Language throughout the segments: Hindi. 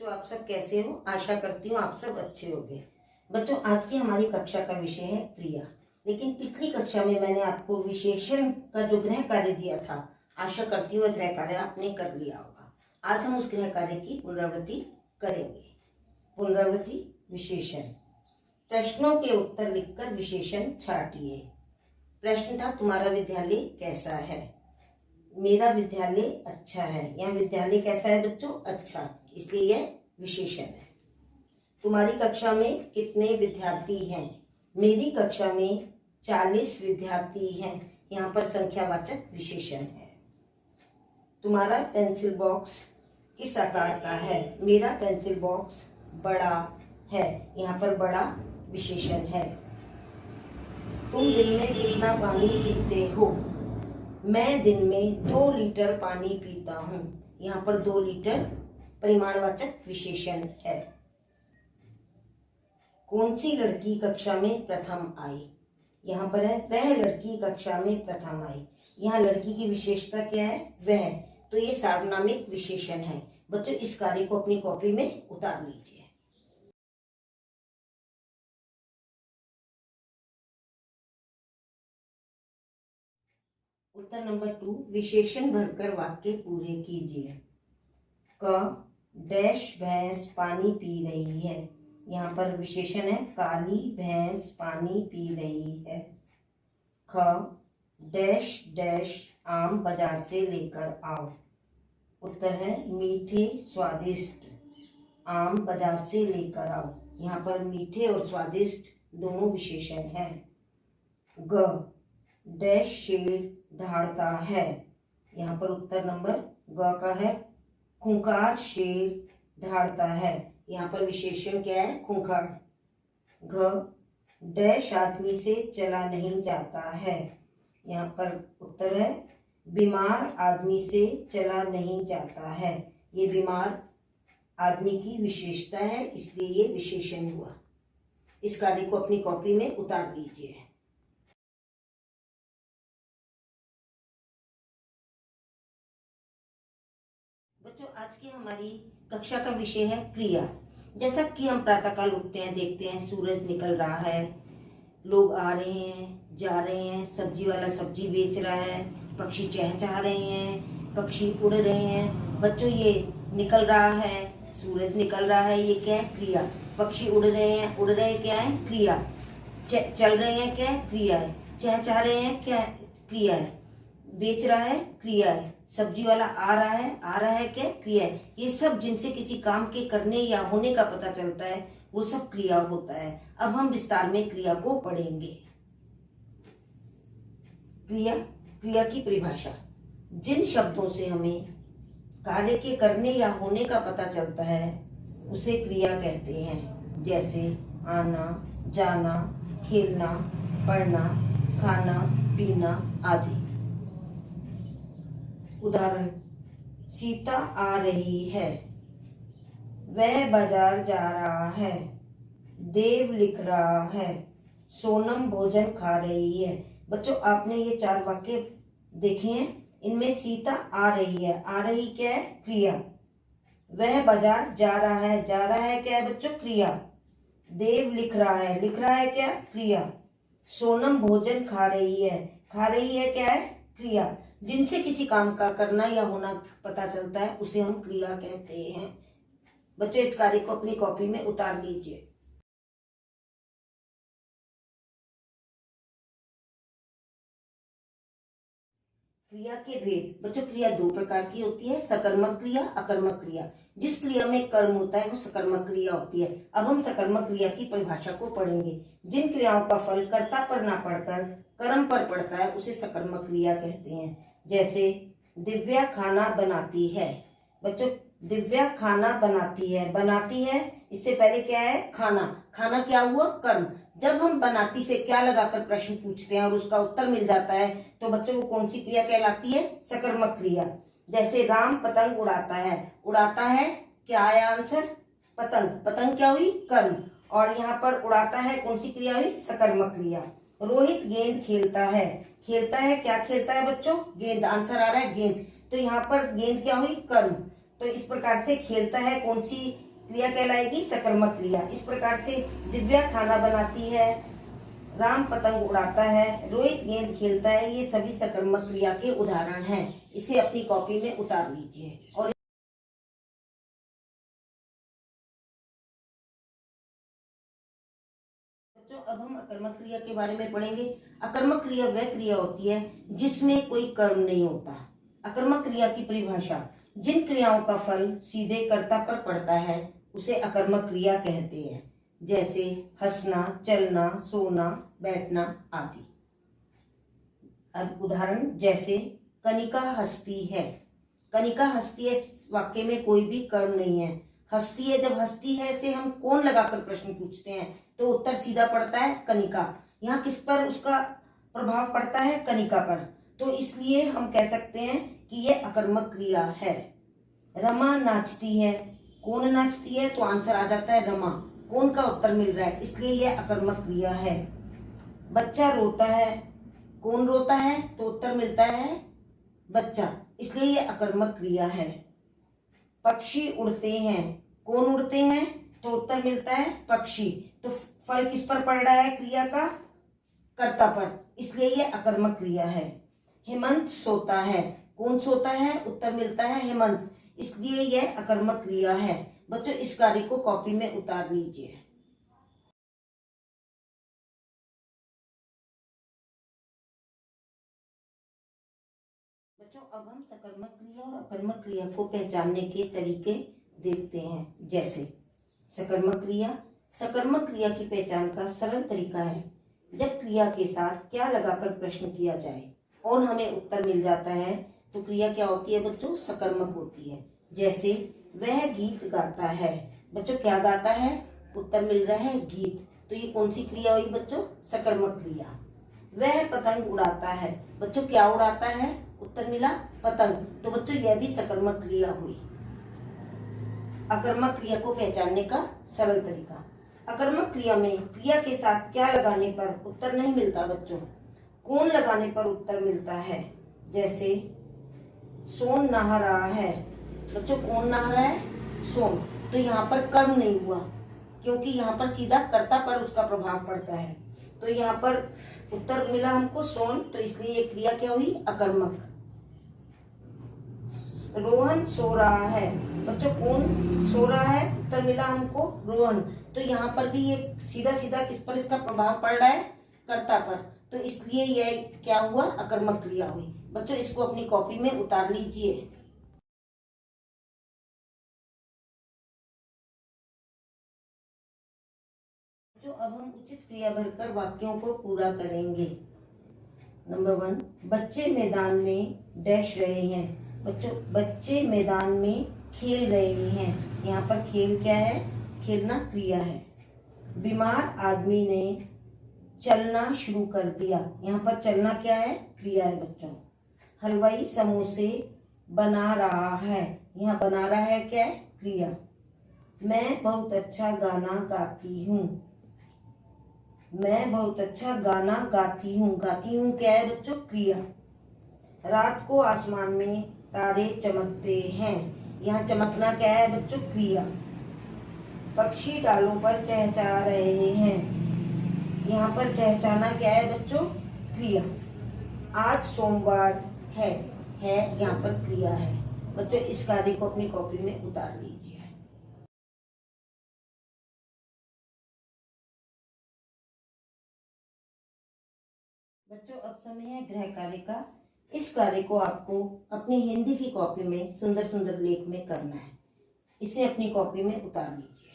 बच्चों, आप सब कैसे हो? आशा करती हूँ आप सब अच्छे होंगे। बच्चों, आज की हमारी कक्षा का विषय है क्रिया। लेकिन पिछली कक्षा में मैंने आपको विशेषण का जो गृह कार्य दिया था, आशा करती हूँ गृह कार्य आपने कर लिया होगा। आज हम उस गृह कार्य की पुनरावृत्ति करेंगे। पुनरावृत्ति विशेषण। प्रश्नों के उत्तर लिखकर विशेषण छाटिए। प्रश्न था, तुम्हारा विद्यालय कैसा है? मेरा विद्यालय अच्छा है। यहाँ विद्यालय कैसा है बच्चों? अच्छा, इसलिए यह विशेषण है। तुम्हारी कक्षा में कितने विद्यार्थी हैं? मेरी कक्षा में 40 विद्यार्थी हैं। यहाँ पर संख्यावाचक विशेषण है। तुम्हारा पेंसिल बॉक्स किस आकार का है? मेरा पेंसिल बॉक्स बड़ा है। यहाँ पर बड़ा विशेषण है। तुम दिन में कितना पानी पीते हो? मैं दिन में 2 लीटर पानी पीता हूँ। यहाँ पर 2 लीटर परिमाणवाचक विशेषण है। कौन सी लड़की कक्षा में प्रथम आई? यहाँ पर है वह लड़की कक्षा में प्रथम आई। यहाँ लड़की की विशेषता क्या है? वह। तो ये सार्वनामिक विशेषण है। बच्चों, इस कार्य को अपनी कॉपी में उतार लीजिए। उत्तर नंबर 2, विशेषण भरकर वाक्य पूरे कीजिए। क डैश भैंस पानी पी रही है। यहाँ पर विशेषण है काली भैंस पानी पी रही है। ख डैश डैश आम बाजार से लेकर आओ। उत्तर है मीठे स्वादिष्ट आम बाजार से लेकर आओ। यहाँ पर मीठे और स्वादिष्ट दोनों विशेषण हैं। ग डैश शेर दहाड़ता है। यहाँ पर उत्तर नंबर ग का है खूंखार शेर दहाड़ता है। यहाँ पर विशेषण क्या है? खूंखार। घ डैश आदमी से चला नहीं जाता है। यहाँ पर उत्तर है बीमार आदमी से चला नहीं जाता है। ये बीमार आदमी की विशेषता है, इसलिए ये विशेषण हुआ। इस कार्य को अपनी कॉपी में उतार लीजिए। बच्चों, आज की हमारी कक्षा का विषय है क्रिया। जैसा कि हम प्रातःकाल उठते हैं, देखते हैं सूरज निकल रहा है, लोग आ रहे हैं, जा रहे हैं, सब्जी वाला सब्जी बेच रहा है, पक्षी चहचहा रहे हैं, पक्षी उड़ रहे हैं। बच्चों, ये निकल रहा है, सूरज निकल रहा है, ये क्या है? क्रिया। पक्षी उड़ रहे हैं, उड़ रहे क्या है? क्रिया। चल रहे हैं, क्या है? क्रिया है। चहचहा रहे हैं, क्या है? क्रिया है। बेच रहा है, क्रिया है। सब्जी वाला आ रहा है क्या? क्रिया है। ये सब जिनसे किसी काम के करने या होने का पता चलता है, वो सब क्रिया होता है। अब हम विस्तार में क्रिया को पढ़ेंगे। क्रिया की परिभाषा। जिन शब्दों से हमें कार्य के करने या होने का पता चलता है, उसे क्रिया कहते हैं। जैसे आना, जाना, खेलना, पढ़ना, खाना, पीना आदि। उदाहरण, सीता आ रही है, वह बाजार जा रहा है, देव लिख रहा है, सोनम भोजन खा रही है। बच्चों, आपने ये 4 वाक्य देखे हैं। इनमें सीता आ रही है, आ रही क्या है? क्रिया। वह बाजार जा रहा है क्या है बच्चों? क्रिया। देव लिख रहा है क्या? क्रिया। सोनम भोजन खा रही है क्या है? क्रिया। जिनसे किसी काम का करना या होना पता चलता है, उसे हम क्रिया कहते हैं। बच्चों, इस कार्य को अपनी कॉपी में उतार लीजिए। क्रिया के भेद। बच्चों, क्रिया 2 प्रकार की होती है, सकर्मक क्रिया, अकर्मक क्रिया। जिस क्रिया में कर्म होता है वो सकर्मक क्रिया होती है। अब हम सकर्मक क्रिया की परिभाषा को पढ़ेंगे। जिन क्रियाओं का फल कर्ता पर ना पड़कर कर्म पर पड़ता है, उसे सकर्मक क्रिया कहते हैं। जैसे दिव्या खाना बनाती है। बच्चों, दिव्या खाना बनाती है, इससे पहले क्या है? खाना। खाना क्या हुआ? कर्म। जब हम बनाती से क्या लगाकर प्रश्न पूछते हैं और उसका उत्तर मिल जाता है, तो बच्चों वो कौन सी क्रिया कहलाती है? सकर्मक क्रिया। जैसे राम पतंग उड़ाता है, क्या आया आंसर? पतंग। पतंग क्या हुई? कर्म। और यहाँ पर उड़ाता है कौन सी क्रिया हुई? सकर्मक क्रिया। रोहित गेंद खेलता है, क्या खेलता है बच्चों? गेंद। आंसर आ रहा है गेंद। तो यहाँ पर गेंद क्या हुई? कर्म। तो इस प्रकार से खेलता है कौन सी क्रिया कहलाएगी सकर्मक क्रिया। इस प्रकार से दिव्या खाना बनाती है, राम पतंग उड़ाता है, रोहित गेंद खेलता है, ये सभी सकर्मक क्रिया के उदाहरण हैं। इसे अपनी कॉपी में उतार लीजिए। और बच्चों, अब हम अकर्मक क्रिया के बारे में पढ़ेंगे। अकर्मक क्रिया वह क्रिया होती है जिसमें कोई कर्म नहीं होता। अकर्मक क्रिया की परिभाषा: जिन क्रियाओं का फल सीधे कर्ता पर पड़ता है उसे अकर्मक क्रिया कहते हैं, जैसे हंसना, चलना, सोना, बैठना आदि। अब उदाहरण, जैसे कनिका हंसती है। कनिका हंसती है वाक्य में कोई भी कर्म नहीं है। हंसती है, जब हंसती है से हम कौन लगाकर प्रश्न पूछते हैं तो उत्तर सीधा पड़ता है कनिका। यहाँ किस पर उसका प्रभाव पड़ता है? कनिका पर। तो इसलिए हम कह सकते हैं कि यह अकर्मक क्रिया है। रमा नाचती है। कौन नाचती है? तो आंसर आ जाता है रमा। कौन का उत्तर मिल रहा है, इसलिए यह अकर्मक क्रिया है। बच्चा रोता है। कौन रोता है? तो उत्तर मिलता है बच्चा, इसलिए यह अकर्मक क्रिया है। पक्षी उड़ते हैं। कौन उड़ते हैं? तो उत्तर मिलता है पक्षी। तो फल किस पर पड़ रहा है क्रिया का? कर्ता पर, इसलिए यह अकर्मक क्रिया है। हेमंत सोता है। कौन सोता है? उत्तर मिलता है हेमंत, इसलिए यह अकर्मक क्रिया है। बच्चों, इस कार्य को कॉपी में उतार लीजिए। बच्चों, अब हम सकर्मक क्रिया और अकर्मक क्रिया को पहचानने के तरीके देखते हैं। जैसे सकर्मक क्रिया। सकर्मक क्रिया की पहचान का सरल तरीका है जब क्रिया के साथ क्या लगाकर प्रश्न किया जाए और हमें उत्तर मिल जाता है तो क्रिया क्या होती है बच्चों? सकर्मक होती है। जैसे वह गीत गाता है। बच्चों, क्या गाता है? उत्तर मिल रहा है गीत, तो ये कौन सी क्रिया हुई बच्चों? सकर्मक क्रिया। वह पतंग उड़ाता है। बच्चों, क्या उड़ाता है? उत्तर मिला पतंग, तो बच्चों यह भी सकर्मक क्रिया हुई। अकर्मक क्रिया को पहचानने का सरल तरीका। अकर्मक क्रिया में क्रिया के साथ क्या लगाने पर उत्तर नहीं मिलता बच्चों? कौन लगाने पर उत्तर मिलता है। जैसे सोन नहा रहा है। बच्चों, कौन नहा रहा है? सोन। तो यहाँ पर कर्म नहीं हुआ क्योंकि यहाँ पर सीधा कर्ता पर उसका प्रभाव पड़ता है, तो यहाँ पर उत्तर मिला हमको सोन, तो इसलिए ये क्रिया क्या हुई? अकर्मक। रोहन सो रहा है। बच्चों, कौन सो रहा है? उत्तर मिला हमको रोहन, तो यहाँ पर भी ये सीधा सीधा किस पर इसका प्रभाव पड़ रहा है? कर्ता पर, तो इसलिए यह क्या हुआ? अकर्मक क्रिया हुई। बच्चों, इसको अपनी कॉपी में उतार लीजिए। बच्चों, अब हम उचित क्रिया भरकर वाक्यों को पूरा करेंगे। नंबर 1, बच्चे मैदान में डैश रहे हैं। बच्चों, बच्चे मैदान में खेल रहे हैं। यहाँ पर खेल क्या है? खेलना क्रिया है। बीमार आदमी ने चलना शुरू कर दिया। यहाँ पर चलना क्या है? क्रिया है बच्चों। हलवाई समोसे बना रहा है। यहाँ बना रहा है क्या है? क्रिया। मैं बहुत अच्छा गाना गाती हूँ। मैं बहुत अच्छा गाना गाती हूँ। गाती हूँ क्या है बच्चों? क्रिया। रात को आसमान में तारे चमकते हैं। यहाँ चमकना क्या है बच्चों? क्रिया। पक्षी डालों पर चहचहा रहे हैं। यहाँ पर चहचहाना क्या है बच्चों? क्रिया। आज सोमवार है यहाँ पर क्रिया है। बच्चों, इस कार्य को अपनी कॉपी में उतार लीजिए। बच्चों, अब समय है गृह कार्य का। इस कार्य को आपको अपनी हिंदी की कॉपी में सुंदर सुंदर लेख में करना है। इसे अपनी कॉपी में उतार लीजिए।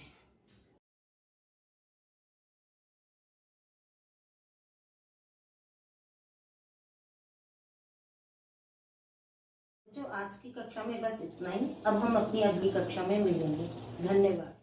बच्चों, आज की कक्षा में बस इतना ही। अब हम अपनी अगली कक्षा में मिलेंगे। धन्यवाद।